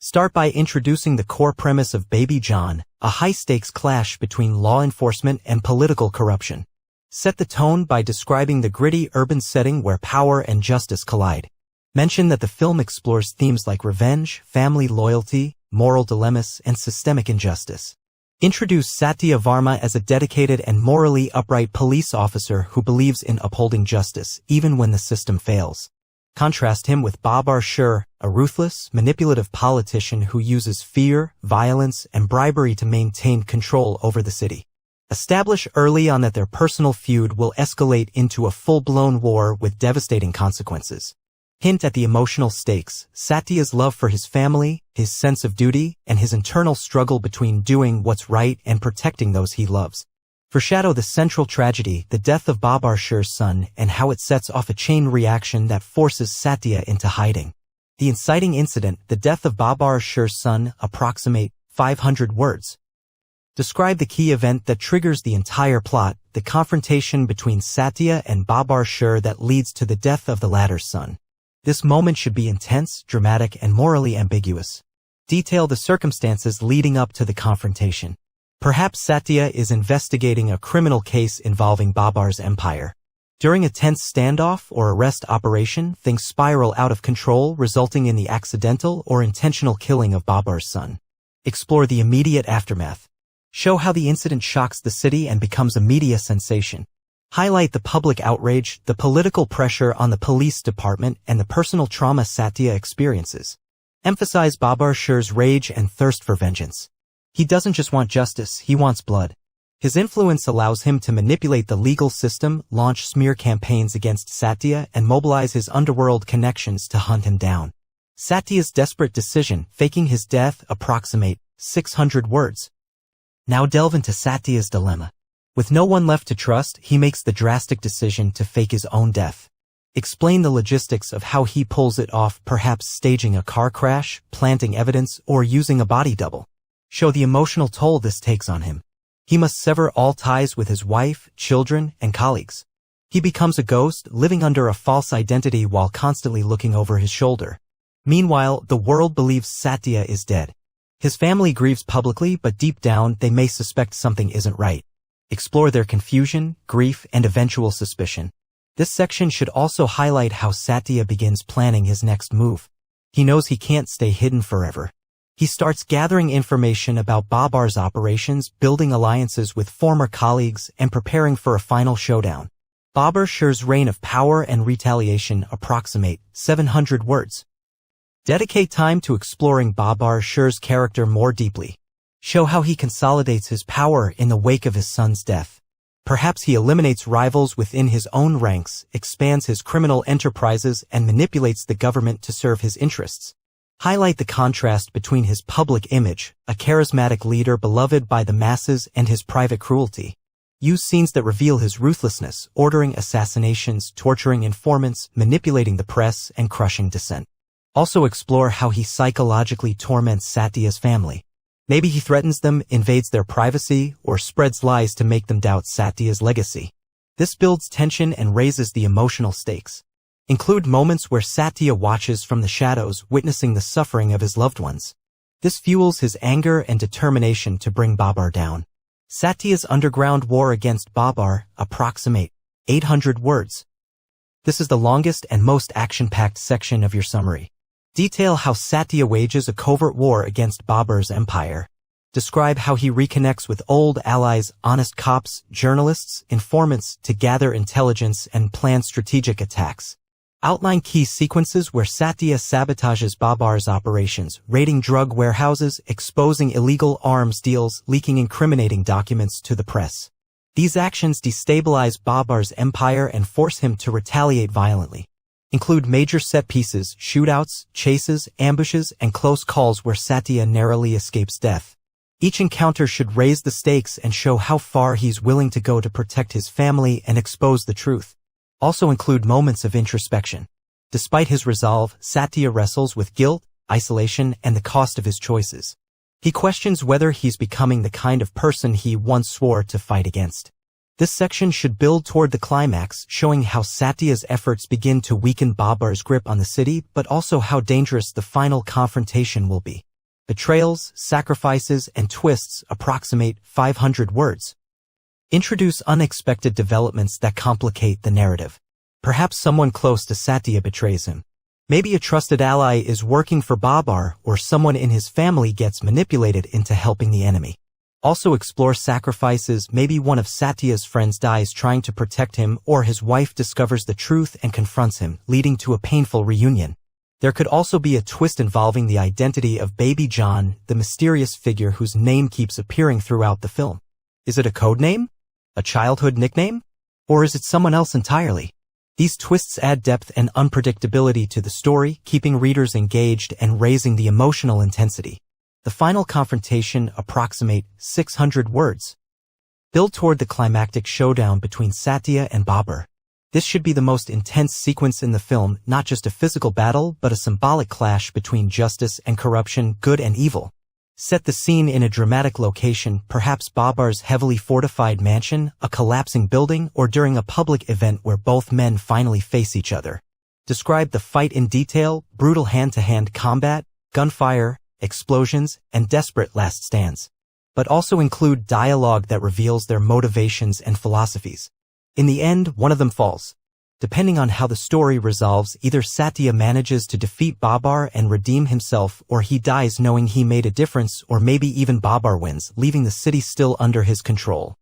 Start by introducing the core premise of Baby John, a high-stakes clash between law enforcement and political corruption. Set the tone by describing the gritty urban setting where power and justice collide. Mention that the film explores themes like revenge, family loyalty, moral dilemmas, and systemic injustice. Introduce Satya Varma as a dedicated and morally upright police officer who believes in upholding justice, even when the system fails. Contrast him with Babur Shah, a ruthless, manipulative politician who uses fear, violence, and bribery to maintain control over the city. Establish early on that their personal feud will escalate into a full-blown war with devastating consequences. Hint at the emotional stakes, Satya's love for his family, his sense of duty, and his internal struggle between doing what's right and protecting those he loves. Foreshadow the central tragedy, the death of Babur Shah's son, and how it sets off a chain reaction that forces Satya into hiding. The inciting incident, the death of Babur Shah's son, approximate 500 words. Describe the key event that triggers the entire plot, the confrontation between Satya and Babur Shah that leads to the death of the latter's son. This moment should be intense, dramatic, and morally ambiguous. Detail the circumstances leading up to the confrontation. Perhaps Satya is investigating a criminal case involving Babur's empire. During a tense standoff or arrest operation, things spiral out of control, resulting in the accidental or intentional killing of Babur's son. Explore the immediate aftermath. Show how the incident shocks the city and becomes a media sensation. Highlight the public outrage, the political pressure on the police department, and the personal trauma Satya experiences. Emphasize Babur Shah's rage and thirst for vengeance. He doesn't just want justice, he wants blood. His influence allows him to manipulate the legal system, launch smear campaigns against Satya, and mobilize his underworld connections to hunt him down. Satya's desperate decision, faking his death, approximate 600 words. Now delve into Satya's dilemma. With no one left to trust, he makes the drastic decision to fake his own death. Explain the logistics of how he pulls it off, perhaps staging a car crash, planting evidence, or using a body double. Show the emotional toll this takes on him. He must sever all ties with his wife, children, and colleagues. He becomes a ghost, living under a false identity while constantly looking over his shoulder. Meanwhile, the world believes Satya is dead. His family grieves publicly, but deep down, they may suspect something isn't right. Explore their confusion, grief, and eventual suspicion. This section should also highlight how Satya begins planning his next move. He knows he can't stay hidden forever. He starts gathering information about Babur's operations, building alliances with former colleagues, and preparing for a final showdown. Babur Shah's reign of power and retaliation approximate 700 words. Dedicate time to exploring Babur Shah's character more deeply. Show how he consolidates his power in the wake of his son's death. Perhaps he eliminates rivals within his own ranks, expands his criminal enterprises, and manipulates the government to serve his interests. Highlight the contrast between his public image, a charismatic leader beloved by the masses, and his private cruelty. Use scenes that reveal his ruthlessness, ordering assassinations, torturing informants, manipulating the press, and crushing dissent. Also explore how he psychologically torments Satya's family. Maybe he threatens them, invades their privacy, or spreads lies to make them doubt Satya's legacy. This builds tension and raises the emotional stakes. Include moments where Satya watches from the shadows, witnessing the suffering of his loved ones. This fuels his anger and determination to bring Babur down. Satya's underground war against Babur, approximate 800 words. This is the longest and most action-packed section of your summary. Detail how Satya wages a covert war against Babur's empire. Describe how he reconnects with old allies, honest cops, journalists, informants to gather intelligence and plan strategic attacks. Outline key sequences where Satya sabotages Babur's operations, raiding drug warehouses, exposing illegal arms deals, leaking incriminating documents to the press. These actions destabilize Babur's empire and force him to retaliate violently. Include major set pieces, shootouts, chases, ambushes, and close calls where Satya narrowly escapes death. Each encounter should raise the stakes and show how far he's willing to go to protect his family and expose the truth. Also include moments of introspection. Despite his resolve, Satya wrestles with guilt, isolation, and the cost of his choices. He questions whether he's becoming the kind of person he once swore to fight against. This section should build toward the climax, showing how Satya's efforts begin to weaken Babur's grip on the city, but also how dangerous the final confrontation will be. Betrayals, sacrifices, and twists approximate 500 words. Introduce unexpected developments that complicate the narrative. Perhaps someone close to Satya betrays him. Maybe a trusted ally is working for Babar, or someone in his family gets manipulated into helping the enemy. Also explore sacrifices. Maybe one of Satya's friends dies trying to protect him, or his wife discovers the truth and confronts him, leading to a painful reunion. There could also be a twist involving the identity of Baby John, the mysterious figure whose name keeps appearing throughout the film. Is it a code name? A childhood nickname? Or is it someone else entirely? These twists add depth and unpredictability to the story, keeping readers engaged and raising the emotional intensity. The final confrontation approximate 600 words. Build toward the climactic showdown between Satya and Babar. This should be the most intense sequence in the film, not just a physical battle, but a symbolic clash between justice and corruption, good and evil. Set the scene in a dramatic location, perhaps Babar's heavily fortified mansion, a collapsing building, or during a public event where both men finally face each other. Describe the fight in detail: brutal hand-to-hand combat, gunfire, explosions, and desperate last stands. But also include dialogue that reveals their motivations and philosophies. In the end, one of them falls. Depending on how the story resolves, either Satya manages to defeat Babar and redeem himself, or he dies knowing he made a difference, or maybe even Babar wins, leaving the city still under his control.